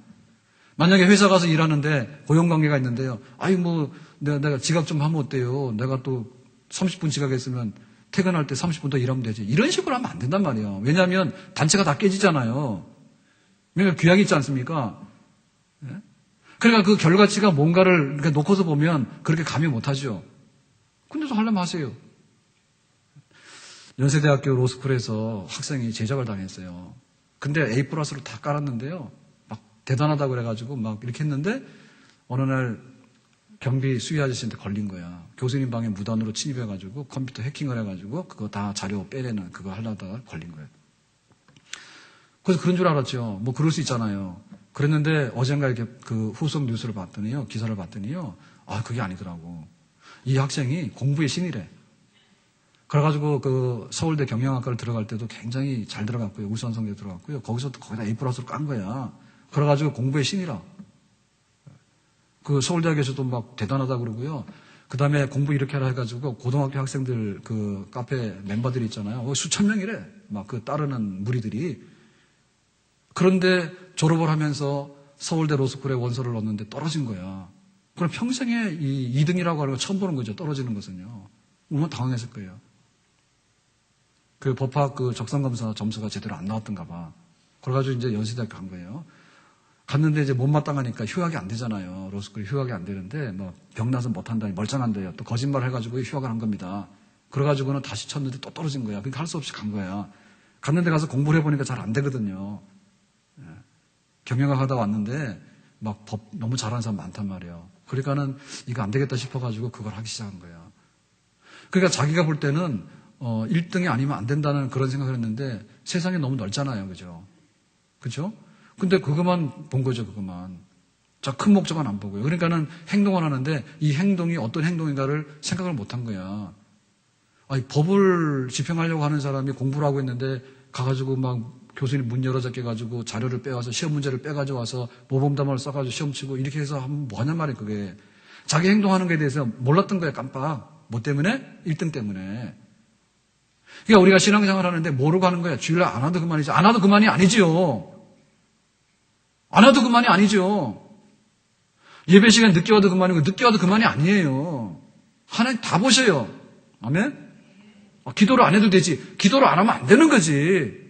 만약에 회사 가서 일하는데 고용관계가 있는데요. 내가 지각 좀 하면 어때요? 내가 또 30분 지각했으면 퇴근할 때 30분 더 일하면 되지. 이런 식으로 하면 안 된단 말이에요. 왜냐하면 단체가 다 깨지잖아요. 왜냐하면 규약이 있지 않습니까? 예? 그러니까 그 결과치가 뭔가를 이렇게 놓고서 보면 그렇게 감히 못하죠. 근데도 하려면 하세요. 연세대학교 로스쿨에서 학생이 제적을 당했어요. 근데 A+로 다 깔았는데요. 막 대단하다고 그래가지고 막 이렇게 했는데 어느 날 경비 수위 아저씨한테 걸린 거야. 교수님 방에 무단으로 침입해가지고 컴퓨터 해킹을 해가지고 그거 다 자료 빼내는 그거 하려다가 걸린 거예요. 그래서 그런 줄 알았죠. 뭐 그럴 수 있잖아요. 그랬는데 어젠가 이렇게 그 후속 뉴스를 봤더니요. 기사를 봤더니요. 아, 그게 아니더라고. 이 학생이 공부의 신이래. 그래가지고 그 서울대 경영학과를 들어갈 때도 굉장히 잘 들어갔고요. 우수한성적에 들어갔고요. 거기서 거기다 A+로 깐 거야. 그래가지고 공부의 신이라. 그 서울대학에서도 막 대단하다 그러고요. 그 다음에 공부 이렇게 하라 해가지고 고등학교 학생들 그 카페 멤버들이 있잖아요. 수천 명이래. 막 그 따르는 무리들이. 그런데 졸업을 하면서 서울대 로스쿨에 원서를 넣었는데 떨어진 거야. 그럼 평생에 이 2등이라고 하는 거 처음 보는 거죠. 떨어지는 것은요. 얼마나 당황했을 거예요. 그 법학 그 적성검사 점수가 제대로 안 나왔던가 봐. 그래가지고 이제 연세대학교 간 거예요. 갔는데 이제 못마땅하니까 휴학이 안 되잖아요. 로스쿨이 휴학이 안 되는데 뭐 병나서 못한다, 멀쩡한데요. 또 거짓말을 해가지고 휴학을 한 겁니다. 그래가지고는 다시 쳤는데 또 떨어진 거야. 그러니까 할 수 없이 간 거야. 갔는데 가서 공부를 해보니까 잘 안 되거든요. 예. 경영학 하다 왔는데 막 법 너무 잘하는 사람 많단 말이에요. 그러니까는 이거 안 되겠다 싶어가지고 그걸 하기 시작한 거야. 그러니까 자기가 볼 때는 1등이 아니면 안 된다는 그런 생각을 했는데 세상이 너무 넓잖아요. 그죠? 그죠? 근데 그것만 본 거죠, 그것만. 자, 큰 목적은 안 보고요. 그러니까는 행동을 하는데 이 행동이 어떤 행동인가를 생각을 못 한 거야. 아니, 법을 집행하려고 하는 사람이 공부를 하고 있는데 가가지고 막 교수님 문 열어 잡게 가지고 자료를 빼와서 시험 문제를 빼가지고 와서 모범답안을 써가지고 시험 치고 이렇게 해서 하면 뭐 하냔 말이에요, 그게. 자기 행동하는 거에 대해서 몰랐던 거야, 깜빡. 뭐 때문에? 1등 때문에. 그러니까 우리가 신앙생활 하는데 모르고 하는 거야. 주일날 안 와도 그만이지. 안 와도 그만이 아니지요. 안 와도 그만이 아니죠. 예배 시간 늦게 와도 그만이고 늦게 와도 그만이 아니에요. 하나님 다 보셔요. 아멘? 기도를 안 해도 되지. 기도를 안 하면 안 되는 거지.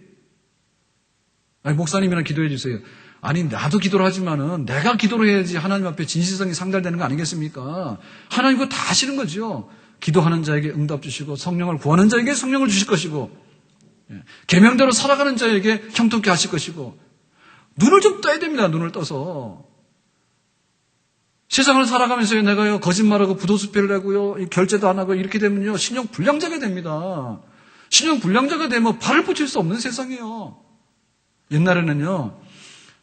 아니, 목사님이랑 기도해 주세요. 아니, 나도 기도를 하지만은 내가 기도를 해야지 하나님 앞에 진실성이 상달되는 거 아니겠습니까? 하나님 그거 다 아시는 거죠. 기도하는 자에게 응답 주시고 성령을 구하는 자에게 성령을 주실 것이고 계명대로 살아가는 자에게 형통케 하실 것이고 눈을 좀 떠야 됩니다. 눈을 떠서. 세상을 살아가면서 내가요, 거짓말하고 부도수배를 하고요, 결제도 안 하고 이렇게 되면요, 신용 불량자가 됩니다. 신용 불량자가 되면 발을 붙일 수 없는 세상이에요. 옛날에는요,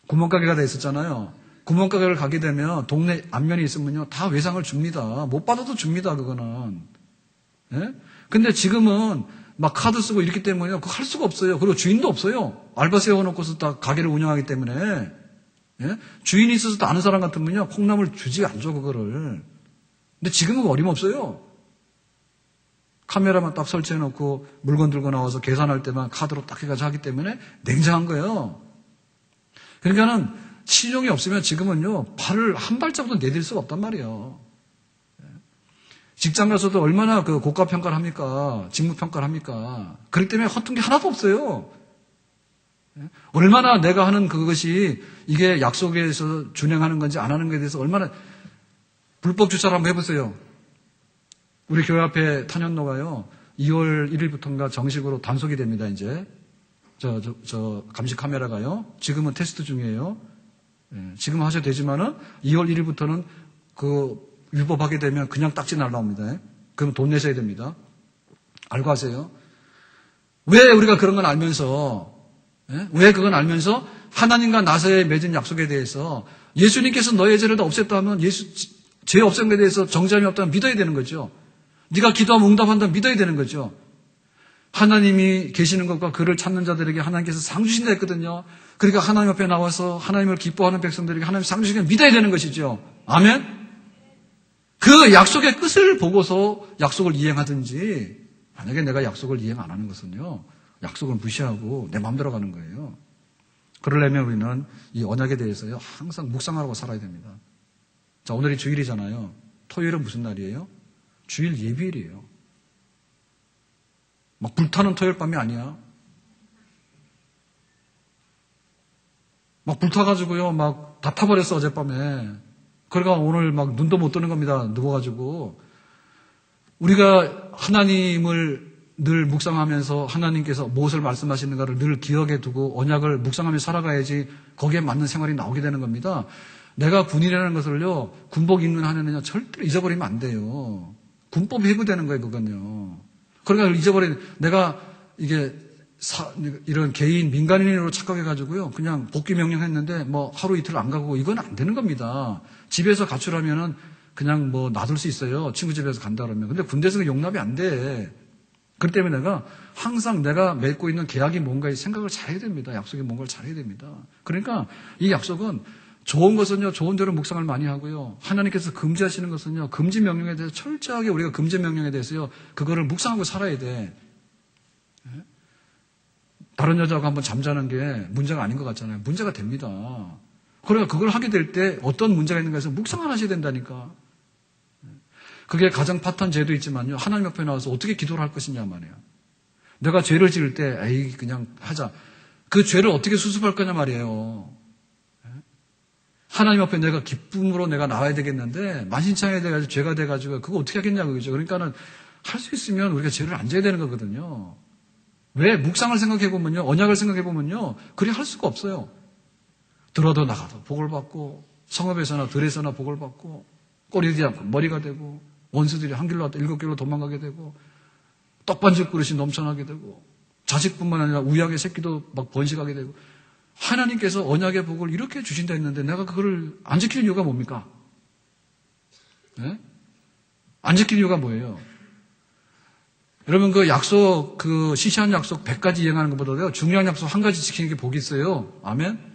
구멍가게가 다 있었잖아요. 구멍가게를 가게 되면 동네 안면이 있으면요, 다 외상을 줍니다. 못 받아도 줍니다, 그거는. 예? 근데 지금은 막 카드 쓰고 이렇기 때문에 그거 할 수가 없어요. 그리고 주인도 없어요. 알바 세워놓고서 다 가게를 운영하기 때문에. 예? 주인이 있어서도 아는 사람 같으면요, 콩나물 주지 안 줘, 그거를. 근데 지금은 어림없어요. 카메라만 딱 설치해놓고 물건 들고 나와서 계산할 때만 카드로 딱 해가지고 하기 때문에 냉정한 거예요. 그러니까는 신용이 없으면 지금은요, 발을 한 발자국도 내딜 수가 없단 말이에요. 직장 가서도 얼마나 그 고가 평가를 합니까? 직무 평가를 합니까? 그렇기 때문에 허튼 게 하나도 없어요. 얼마나 내가 하는 그것이 이게 약속에서 준행하는 건지 안 하는 것에 대해서 얼마나 불법 주차를 한번 해보세요. 우리 교회 앞에 탄현로가요, 2월 1일부터인가 정식으로 단속이 됩니다, 이제. 저 감시 카메라가요. 지금은 테스트 중이에요. 지금 하셔도 되지만은 2월 1일부터는 그 위법하게 되면 그냥 딱지 날라옵니다. 그럼 돈 내셔야 됩니다. 알고 하세요. 왜 우리가 그런 건 알면서, 왜 그건 알면서 하나님과 나서의 맺은 약속에 대해서 예수님께서 너의 죄를 다 없앴다 하면 죄 없앤 것에 대해서 정죄함이 없다면 믿어야 되는 거죠. 네가 기도하면 응답한다면 믿어야 되는 거죠. 하나님이 계시는 것과 그를 찾는 자들에게 하나님께서 상 주신다 했거든요. 그러니까 하나님 앞에 나와서 하나님을 기뻐하는 백성들에게 하나님 상 주시는 걸 믿어야 되는 것이죠. 아멘? 그 약속의 끝을 보고서 약속을 이행하든지, 만약에 내가 약속을 이행 안 하는 것은요, 약속을 무시하고 내 마음대로 가는 거예요. 그러려면 우리는 이 언약에 대해서요, 항상 묵상하고 살아야 됩니다. 자, 오늘이 주일이잖아요. 토요일은 무슨 날이에요? 주일 예비일이에요. 막 불타는 토요일 밤이 아니야. 막 불타가지고요, 막 다 타버렸어, 어젯밤에. 그러니까 오늘 막 눈도 못 뜨는 겁니다, 누워가지고. 우리가 하나님을 늘 묵상하면서 하나님께서 무엇을 말씀하시는가를 늘 기억에 두고 언약을 묵상하며 살아가야지 거기에 맞는 생활이 나오게 되는 겁니다. 내가 군인이라는 것을요, 군복 입는 한해는요, 절대로 잊어버리면 안 돼요. 군법이 해부되는 거예요, 그건요. 그러니까 내가 이게 이런 개인, 민간인으로 착각해가지고요, 그냥 복귀 명령했는데 뭐 하루 이틀 안 가고 이건 안 되는 겁니다. 집에서 가출하면은 그냥 뭐 놔둘 수 있어요. 친구 집에서 간다 그러면. 근데 군대에서는 용납이 안 돼. 그렇기 때문에 내가 항상 내가 맺고 있는 계약이 뭔가에 생각을 잘해야 됩니다. 약속이 뭔가를 잘해야 됩니다. 그러니까 이 약속은 좋은 것은요, 좋은 대로 묵상을 많이 하고요. 하나님께서 금지하시는 것은요, 금지 명령에 대해서 철저하게 우리가 금지 명령에 대해서요, 그거를 묵상하고 살아야 돼. 다른 여자하고 한번 잠자는 게 문제가 아닌 것 같잖아요. 문제가 됩니다. 그러니까 그걸 하게 될 때 어떤 문제가 있는가 해서 묵상을 하셔야 된다니까. 그게 가정 파탄 죄도 있지만요. 하나님 앞에 나와서 어떻게 기도를 할 것이냐 말이에요. 내가 죄를 지을 때 에이 그냥 하자. 그 죄를 어떻게 수습할 거냐 말이에요. 하나님 앞에 내가 기쁨으로 내가 나와야 되겠는데 만신창이가 돼가지고 죄가 돼가지고 그거 어떻게 하겠냐고 그죠. 그러니까는 할 수 있으면 우리가 죄를 안 져야 되는 거거든요. 왜? 묵상을 생각해보면요. 언약을 생각해보면요. 그리 할 수가 없어요. 들어도 나가도 복을 받고 성읍에서나 들에서나 복을 받고 꼬리도 않고 머리가 되고 원수들이 한 길로 왔다 7길로 도망가게 되고 떡반죽 그릇이 넘쳐나게 되고 자식뿐만 아니라 우양의 새끼도 막 번식하게 되고 하나님께서 언약의 복을 이렇게 주신다 했는데 내가 그거를 안 지키는 이유가 뭡니까? 네? 안 지키는 이유가 뭐예요? 여러분 그 약속, 그 시시한 약속 100가지 이행하는 것보다요 중요한 약속 한 가지 지키는 게 복이 있어요. 아멘?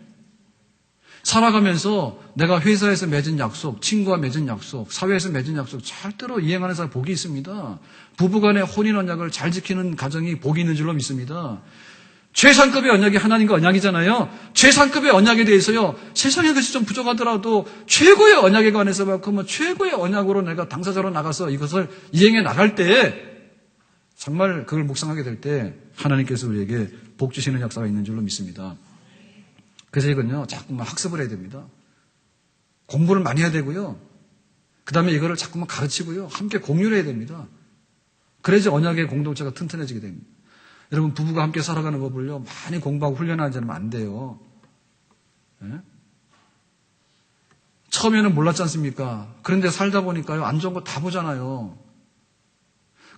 살아가면서 내가 회사에서 맺은 약속, 친구와 맺은 약속, 사회에서 맺은 약속 절대로 이행하는 사람 복이 있습니다. 부부간의 혼인 언약을 잘 지키는 가정이 복이 있는 줄로 믿습니다. 최상급의 언약이 하나님과 언약이잖아요. 최상급의 언약에 대해서요, 세상에 것이 좀 부족하더라도 최고의 언약에 관해서만큼은 최고의 언약으로 내가 당사자로 나가서 이것을 이행해 나갈 때 정말 그걸 묵상하게 될 때 하나님께서 우리에게 복 주시는 역사가 있는 줄로 믿습니다. 그래서 이건요, 자꾸만 학습을 해야 됩니다. 공부를 많이 해야 되고요. 그 다음에 이거를 자꾸만 가르치고요. 함께 공유를 해야 됩니다. 그래야지 언약의 공동체가 튼튼해지게 됩니다. 여러분, 부부가 함께 살아가는 법을요, 많이 공부하고 훈련하지 않으면 안 돼요. 네? 처음에는 몰랐지 않습니까? 그런데 살다 보니까요, 안 좋은 거 다 보잖아요.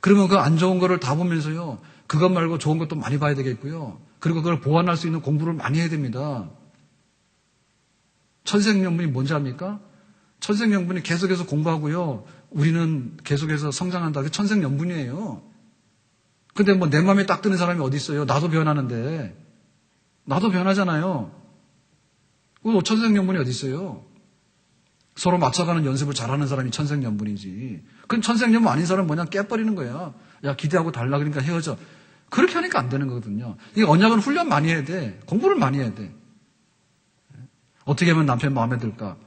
그러면 그 안 좋은 거를 다 보면서요, 그것 말고 좋은 것도 많이 봐야 되겠고요. 그리고 그걸 보완할 수 있는 공부를 많이 해야 됩니다. 천생연분이 뭔지 압니까? 천생연분이 계속해서 공부하고요. 우리는 계속해서 성장한다. 그게 천생연분이에요. 근데 뭐 내 마음에 딱 드는 사람이 어디 있어요? 나도 변하는데. 나도 변하잖아요. 천생연분이 어디 있어요? 서로 맞춰가는 연습을 잘하는 사람이 천생연분이지. 그건 천생연분 아닌 사람은 뭐냐? 깨버리는 거야. 야, 기대하고 달라 그러니까 헤어져. 그렇게 하니까 안 되는 거거든요. 이 언약은 훈련 많이 해야 돼. 공부를 많이 해야 돼. 어떻게 하면 남편 마음에 들까?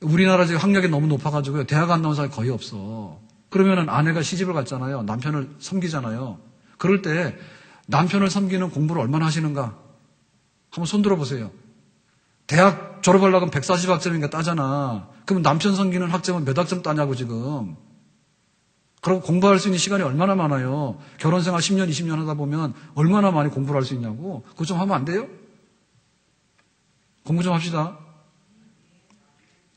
우리나라 지금 학력이 너무 높아가지고요. 대학 안 나온 사람이 거의 없어. 그러면은 아내가 시집을 갔잖아요. 남편을 섬기잖아요. 그럴 때 남편을 섬기는 공부를 얼마나 하시는가? 한번 손 들어보세요. 대학 졸업하려면 140학점인가 따잖아. 그럼 남편 섬기는 학점은 몇 학점 따냐고 지금. 그리고 공부할 수 있는 시간이 얼마나 많아요. 결혼생활 10년, 20년 하다 보면 얼마나 많이 공부를 할 수 있냐고. 그거 좀 하면 안 돼요? 공부 좀 합시다.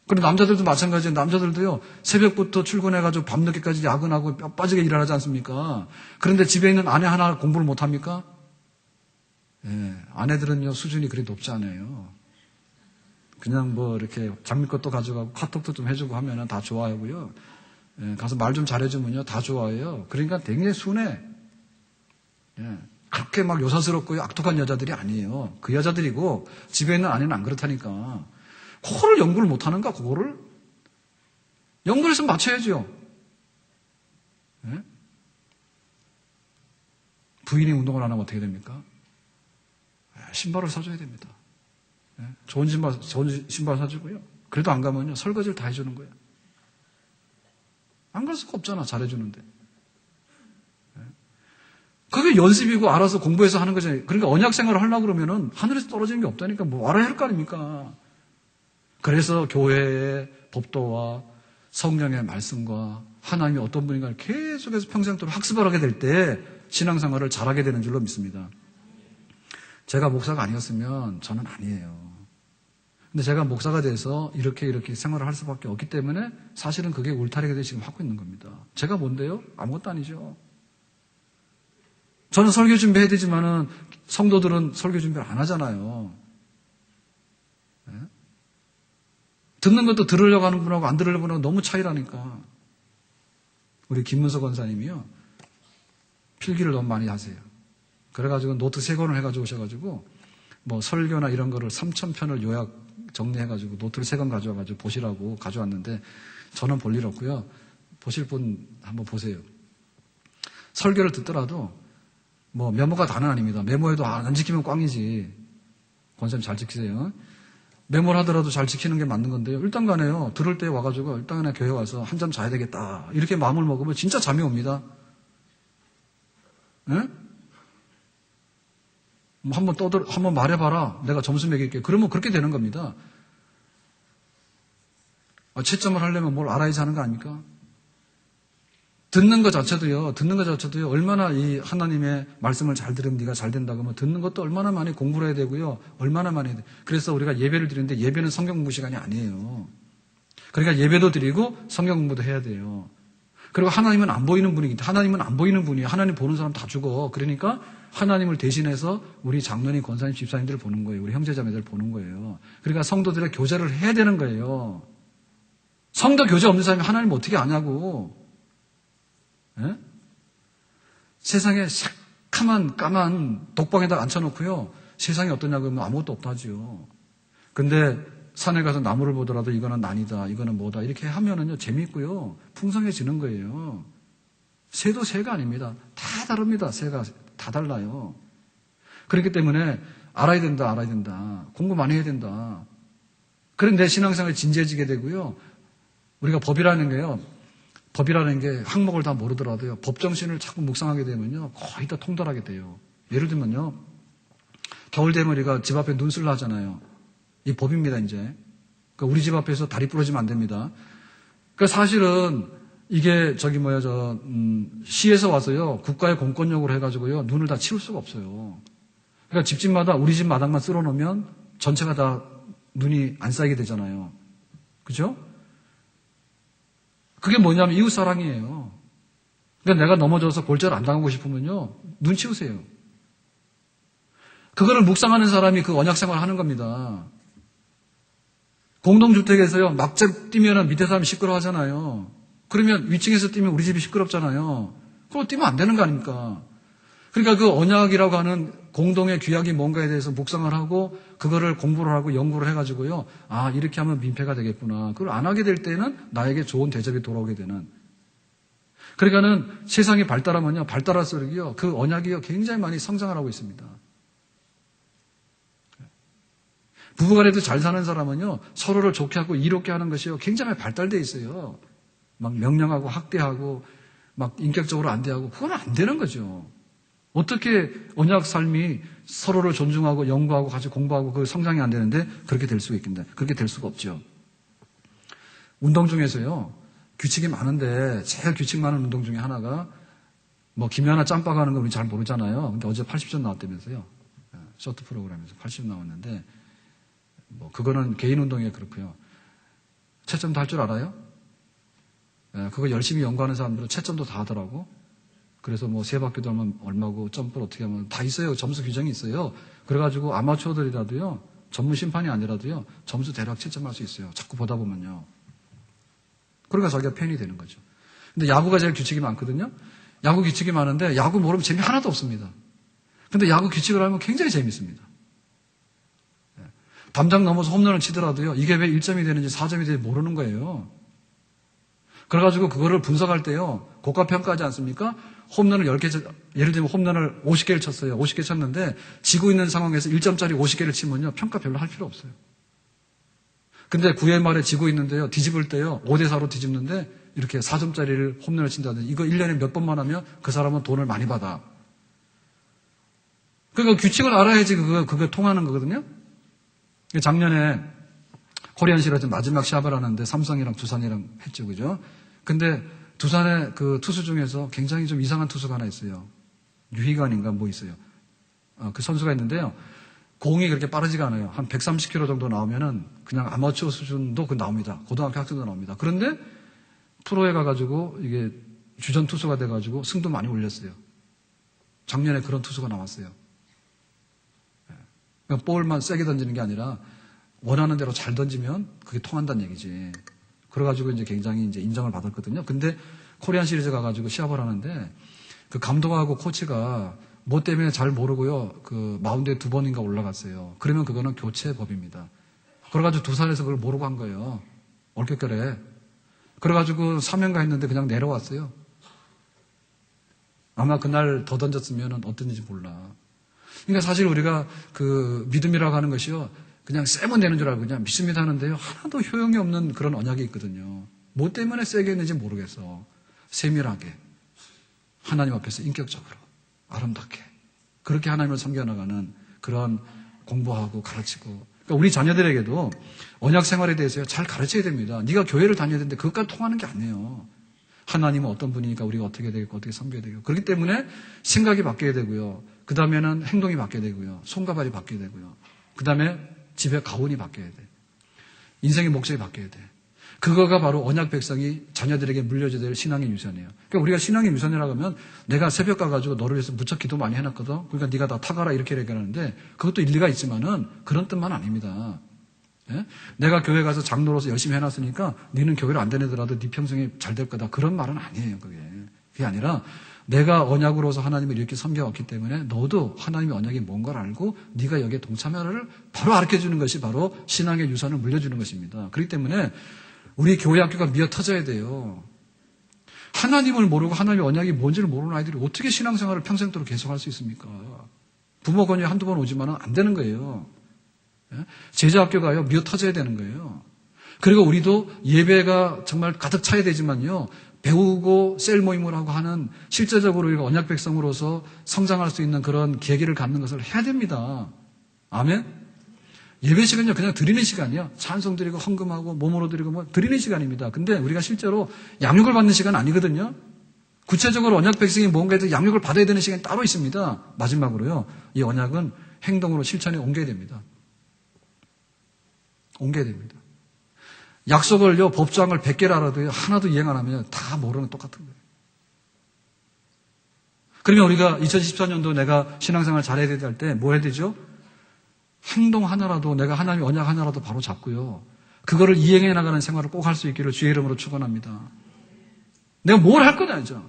그리고 남자들도 마찬가지예요. 남자들도요, 새벽부터 출근해가지고 밤늦게까지 야근하고 뼈 빠지게 일을 하지 않습니까? 그런데 집에 있는 아내 하나 공부를 못 합니까? 예, 아내들은요, 수준이 그리 높지 않아요. 그냥 뭐 이렇게 장미꽃도 가져가고 카톡도 좀 해주고 하면은 다 좋아하고요. 예, 가서 말 좀 잘해주면요, 다 좋아해요. 그러니까 굉장히 순해. 예, 그렇게 막 요사스럽고 악독한 여자들이 아니에요. 그 여자들이고 집에 있는 아내는 안 그렇다니까. 그거를 연구를 못하는가, 그거를? 연구를 해서 맞춰야죠. 예? 부인이 운동을 안 하면 어떻게 됩니까? 신발을 사줘야 됩니다. 예? 좋은 신발 사주고요. 그래도 안 가면요, 설거지를 다 해주는 거예요. 안 갈 수가 없잖아, 잘해주는데. 그게 연습이고 알아서 공부해서 하는 거잖아요. 그러니까 언약 생활을 하려고 그러면은 하늘에서 떨어지는 게 없다니까 뭐 알아야 할 거 아닙니까? 그래서 교회의 법도와 성령의 말씀과 하나님이 어떤 분인가를 계속해서 평생도록 학습을 하게 될 때 신앙생활을 잘하게 되는 줄로 믿습니다. 제가 목사가 아니었으면 저는 아니에요. 근데 제가 목사가 돼서 이렇게 생활을 할 수밖에 없기 때문에 사실은 그게 울타리가 지금 하고 있는 겁니다. 제가 뭔데요? 아무것도 아니죠. 저는 설교 준비해야 되지만은 성도들은 설교 준비를 안 하잖아요. 네? 듣는 것도 들으려고 하는 분하고 안 들으려고 하는 분 너무 차이라니까. 우리 김문석 권사님이요. 필기를 너무 많이 하세요. 그래가지고 노트 3권을 해가지고 오셔가지고 뭐 설교나 이런 거를 3,000편을 요약 정리해가지고 노트를 3권 가져와가지고 보시라고 가져왔는데 저는 볼 일 없고요. 보실 분 한번 보세요. 설교를 듣더라도 뭐 메모가 다는 아닙니다. 메모해도 안 지키면 꽝이지. 권사님 잘 지키세요. 메모를 하더라도 잘 지키는 게 맞는 건데요. 일단 간에요. 들을 때 와가지고 일단 간에 교회 와서 한잠 자야 되겠다. 이렇게 마음을 먹으면 진짜 잠이 옵니다. 네? 한번 말해봐라. 내가 점수 매길게. 그러면 그렇게 되는 겁니다. 채점을 하려면 뭘 알아야지 하는 거 아닙니까? 듣는 것 자체도요, 얼마나 이 하나님의 말씀을 잘 들으면 네가 잘 된다고 하면 듣는 것도 얼마나 많이 공부를 해야 되고요, 얼마나 많이 해야 돼요. 그래서 우리가 예배를 드리는데 예배는 성경 공부 시간이 아니에요. 그러니까 예배도 드리고 성경 공부도 해야 돼요. 그리고 하나님은 안 보이는 분이기 때문에, 하나님은 안 보이는 분이에요. 하나님 보는 사람 다 죽어. 그러니까 하나님을 대신해서 우리 장로님, 권사님, 집사님들을 보는 거예요. 우리 형제자매들을 보는 거예요. 그러니까 성도들의 교제를 해야 되는 거예요. 성도 교제 없는 사람이 하나님 어떻게 아냐고. 예? 세상에 새카만 까만 독방에다 앉혀놓고요. 세상이 어떠냐고 하면 아무것도 없다 하지요. 근데 산에 가서 나무를 보더라도 이거는 난이다, 이거는 뭐다 이렇게 하면은요 재미있고요. 풍성해지는 거예요. 새도 새가 아닙니다. 다 다릅니다. 새가 다 달라요. 그렇기 때문에 알아야 된다. 공부 많이 해야 된다. 그런데 내 신앙생활이 진지해지게 되고요. 우리가 법이라는 게 항목을 다 모르더라도요. 법 정신을 자꾸 묵상하게 되면요. 거의 다 통달하게 돼요. 예를 들면요. 겨울 되면 우리가 집 앞에 눈 쓸라 하잖아요. 이 법입니다, 이제. 그러니까 우리 집 앞에서 다리 부러지면 안 됩니다. 그러니까 사실은 이게 시에서 와서요. 국가의 공권력으로 해가지고요. 눈을 다 치울 수가 없어요. 그러니까 집집마다 우리 집 마당만 쓸어 놓으면 전체가 다 눈이 안 쌓이게 되잖아요. 그죠? 그게 뭐냐면 이웃사랑이에요. 그러니까 내가 넘어져서 골절 안 당하고 싶으면요. 눈 치우세요. 그거를 묵상하는 사람이 그 언약생활을 하는 겁니다. 공동주택에서요. 막장 뛰면 밑에 사람이 시끄러워 하잖아요. 그러면 위층에서 뛰면 우리 집이 시끄럽잖아요. 그거 뛰면 안 되는 거 아닙니까? 그러니까 그 언약이라고 하는 공동의 규약이 뭔가에 대해서 묵상을 하고 그거를 공부를 하고 연구를 해가지고요. 아, 이렇게 하면 민폐가 되겠구나. 그걸 안 하게 될 때는 나에게 좋은 대접이 돌아오게 되는. 그러니까는 세상이 발달하면요. 발달할수록요. 그 언약이요. 굉장히 많이 성장을 하고 있습니다. 부부간에도 잘 사는 사람은요. 서로를 좋게 하고 이롭게 하는 것이요. 굉장히 발달되어 있어요. 막 명령하고 학대하고 막 인격적으로 안 대하고 그건 안 되는 거죠. 어떻게 언약 삶이 서로를 존중하고 연구하고 같이 공부하고 그 성장이 안 되는데 그렇게 될 수가 있겠는데 그렇게 될 수가 없죠. 운동 중에서요. 규칙이 많은데 제일 규칙 많은 운동 중에 하나가 뭐 김연아 짬밥 하는 거 우리 잘 모르잖아요. 근데 어제 80점 나왔다면서요. 쇼트 프로그램에서 80점 나왔는데 뭐 그거는 개인 운동에 그렇고요. 채점도 할 줄 알아요? 그거 열심히 연구하는 사람들은 채점도 다 하더라고. 그래서 뭐 세 바퀴 돌면 얼마고 점프를 어떻게 하면 다 있어요. 점수 규정이 있어요. 그래가지고 아마추어들이라도요. 전문 심판이 아니라도요. 점수 대략 채점할 수 있어요. 자꾸 보다 보면요. 그러니까 자기가 팬이 되는 거죠. 근데 야구가 제일 규칙이 많거든요. 야구 규칙이 많은데 야구 모르면 재미 하나도 없습니다. 근데 야구 규칙을 알면 굉장히 재밌습니다. 담장 넘어서 홈런을 치더라도요. 이게 왜 1점이 되는지 4점이 되는지 모르는 거예요. 그래가지고 그거를 분석할 때요. 고가평가하지 않습니까? 홈런을 10개, 예를 들면 홈런을 50개를 쳤어요. 50개 쳤는데 지고 있는 상황에서 1점짜리 50개를 치면요. 평가 별로 할 필요 없어요. 근데 9회 말에 지고 있는데요. 뒤집을 때요. 5대4로 뒤집는데 이렇게 4점짜리를 홈런을 친다든지 이거 1년에 몇 번만 하면 그 사람은 돈을 많이 받아. 그러니까 규칙을 알아야지 그거 통하는 거거든요. 작년에 코리안 시리즈 마지막 시합을 하는데 삼성이랑 두산이랑 했죠. 그죠? 근데 두산의 그 투수 중에서 굉장히 좀 이상한 투수가 하나 있어요. 유희관인가 뭐 있어요. 그 선수가 있는데요. 공이 그렇게 빠르지가 않아요. 한 130km 정도 나오면은 그냥 아마추어 수준도 나옵니다. 고등학교 학생도 나옵니다. 그런데 프로에 가가지고 이게 주전 투수가 돼가지고 승도 많이 올렸어요. 작년에 그런 투수가 나왔어요. 그러니까 볼만 세게 던지는 게 아니라 원하는 대로 잘 던지면 그게 통한다는 얘기지. 그래가지고 이제 굉장히 이제 인정을 받았거든요. 근데 코리안 시리즈 가가지고 시합을 하는데 그 감독하고 코치가 뭐 때문에 잘 모르고요. 그 마운드에 2번인가 올라갔어요. 그러면 그거는 교체법입니다. 그래가지고 두산에서 그걸 모르고 한 거예요. 얼격결에. 그래가지고 3연가 했는데 그냥 내려왔어요. 아마 그날 더 던졌으면 어땠는지 몰라. 그러니까 사실 우리가 그 믿음이라고 하는 것이요. 그냥 세면 되는 줄 알고 그냥 믿습니다 하는데요. 하나도 효용이 없는 그런 언약이 있거든요. 뭐 때문에 세게 했는지 모르겠어. 세밀하게. 하나님 앞에서 인격적으로. 아름답게. 그렇게 하나님을 섬겨나가는 그런 공부하고 가르치고. 그러니까 우리 자녀들에게도 언약 생활에 대해서 잘 가르쳐야 됩니다. 네가 교회를 다녀야 되는데 그것까지 통하는 게 아니에요. 하나님은 어떤 분이니까 우리가 어떻게 되겠고 어떻게 섬겨야 되고. 그렇기 때문에 생각이 바뀌어야 되고요. 그 다음에는 행동이 바뀌어야 되고요. 손과 발이 바뀌어야 되고요. 그 다음에 집에 가훈이 바뀌어야 돼. 인생의 목적이 바뀌어야 돼. 그거가 바로 언약 백성이 자녀들에게 물려줘야 될 신앙의 유산이에요. 그러니까 우리가 신앙의 유산이라고 하면 내가 새벽 가가지고 너를 위해서 무척 기도 많이 해놨거든. 그러니까 네가 다 타가라 이렇게 얘기하는데 그것도 일리가 있지만은 그런 뜻만 아닙니다. 예? 내가 교회 가서 장로로서 열심히 해놨으니까 너는 교회를 안 다니더라도 네 평생이 잘 될 거다. 그런 말은 아니에요. 그게 아니라 내가 언약으로서 하나님을 이렇게 섬겨왔기 때문에 너도 하나님의 언약이 뭔가를 알고 네가 여기에 동참하를 바로 가르쳐주는 것이 바로 신앙의 유산을 물려주는 것입니다. 그렇기 때문에 우리 교회 학교가 미어 터져야 돼요. 하나님을 모르고 하나님의 언약이 뭔지를 모르는 아이들이 어떻게 신앙생활을 평생도록 계속할 수 있습니까? 부모 권유에 한두 번 오지만 안 되는 거예요. 제자학교가요 미어 터져야 되는 거예요. 그리고 우리도 예배가 정말 가득 차야 되지만요. 배우고 셀 모임을 하고 하는 실제적으로 우리가 언약 백성으로서 성장할 수 있는 그런 계기를 갖는 것을 해야 됩니다. 아멘? 예배 시간은요, 그냥 드리는 시간이요. 찬송 드리고 헌금하고 몸으로 드리고 뭐 드리는 시간입니다. 근데 우리가 실제로 양육을 받는 시간은 아니거든요. 구체적으로 언약 백성이 뭔가에 대해서 양육을 받아야 되는 시간이 따로 있습니다. 마지막으로요, 이 언약은 행동으로 실천에 옮겨야 됩니다. 옮겨야 됩니다. 약속을요, 법조항을 100개를 알아도요, 하나도 이행 안 하면 다 모르는 똑같은 거예요. 그러면 우리가 2014년도 내가 신앙생활 잘해야 될 때 뭐 해야 되죠? 행동 하나라도 내가 하나님의 언약 하나라도 바로 잡고요. 그거를 이행해 나가는 생활을 꼭 할 수 있기를 주의 이름으로 축원합니다. 내가 뭘 할 거냐죠.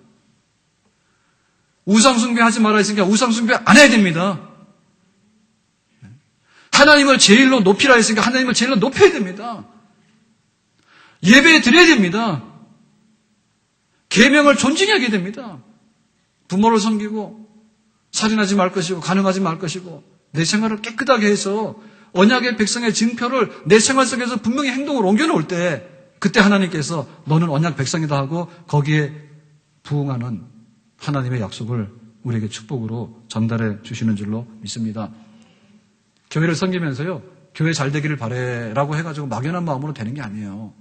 우상숭배하지 말아 했으니까 우상숭배 안 해야 됩니다. 하나님을 제일로 높이라 했으니까 하나님을 제일로 높여야 됩니다. 예배 드려야 됩니다. 계명을 존중하게 됩니다. 부모를 섬기고 살인하지 말 것이고 간음하지 말 것이고 내 생활을 깨끗하게 해서 언약의 백성의 증표를 내 생활 속에서 분명히 행동으로 옮겨놓을 때 그때 하나님께서 너는 언약 백성이다 하고 거기에 부응하는 하나님의 약속을 우리에게 축복으로 전달해 주시는 줄로 믿습니다. 교회를 섬기면서요. 교회 잘 되기를 바래라고 해가지고 막연한 마음으로 되는 게 아니에요.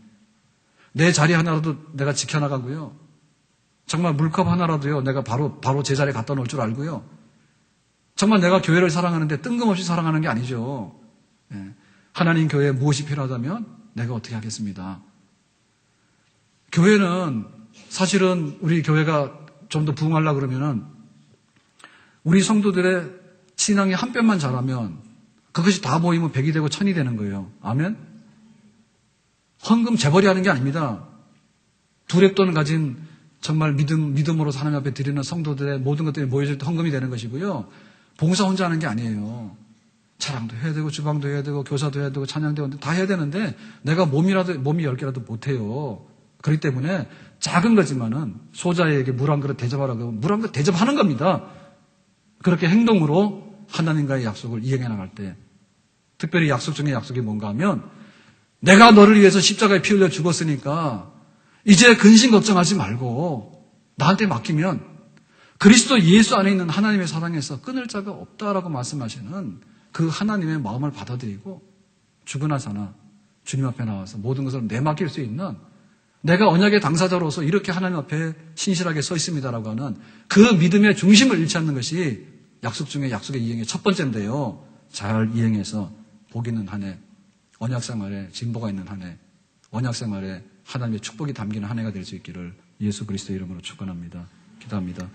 내 자리 하나라도 내가 지켜나가고요. 정말 물컵 하나라도요. 내가 바로 제 자리에 갖다 놓을 줄 알고요. 정말 내가 교회를 사랑하는데 뜬금없이 사랑하는 게 아니죠. 하나님 교회에 무엇이 필요하다면 내가 어떻게 하겠습니다. 교회는 사실은 우리 교회가 좀 더 부흥하려고 그러면은 우리 성도들의 신앙이 한 뼘만 자라면 그것이 다 모이면 100이 되고 1000이 되는 거예요. 아멘? 헌금 재벌이 하는 게 아닙니다. 두렙돈을 가진 정말 믿음으로 하나님 앞에 드리는 성도들의 모든 것들이 모여질 때 헌금이 되는 것이고요. 봉사 혼자 하는 게 아니에요. 차량도 해야 되고 주방도 해야 되고 교사도 해야 되고 찬양도 해야 되고 다 해야 되는데 내가 몸이 10개라도 못해요. 그렇기 때문에 작은 거지만은 소자에게 물 한 그릇 대접하라고 하면 물 한 그릇 대접하는 겁니다. 그렇게 행동으로 하나님과의 약속을 이행해 나갈 때 특별히 약속 중에 약속이 뭔가 하면 내가 너를 위해서 십자가에 피 흘려 죽었으니까 이제 근심 걱정하지 말고 나한테 맡기면 그리스도 예수 안에 있는 하나님의 사랑에서 끊을 자가 없다라고 말씀하시는 그 하나님의 마음을 받아들이고 죽으나 사나 주님 앞에 나와서 모든 것을 내맡길 수 있는, 내가 언약의 당사자로서 이렇게 하나님 앞에 신실하게 서 있습니다라고 하는 그 믿음의 중심을 잃지 않는 것이 약속 중에 약속의 이행의 첫 번째인데요. 잘 이행해서 복 있는 한 해, 언약생활에 진보가 있는 한 해, 언약생활에 하나님의 축복이 담기는 한 해가 될 수 있기를 예수 그리스도의 이름으로 축원합니다. 기도합니다.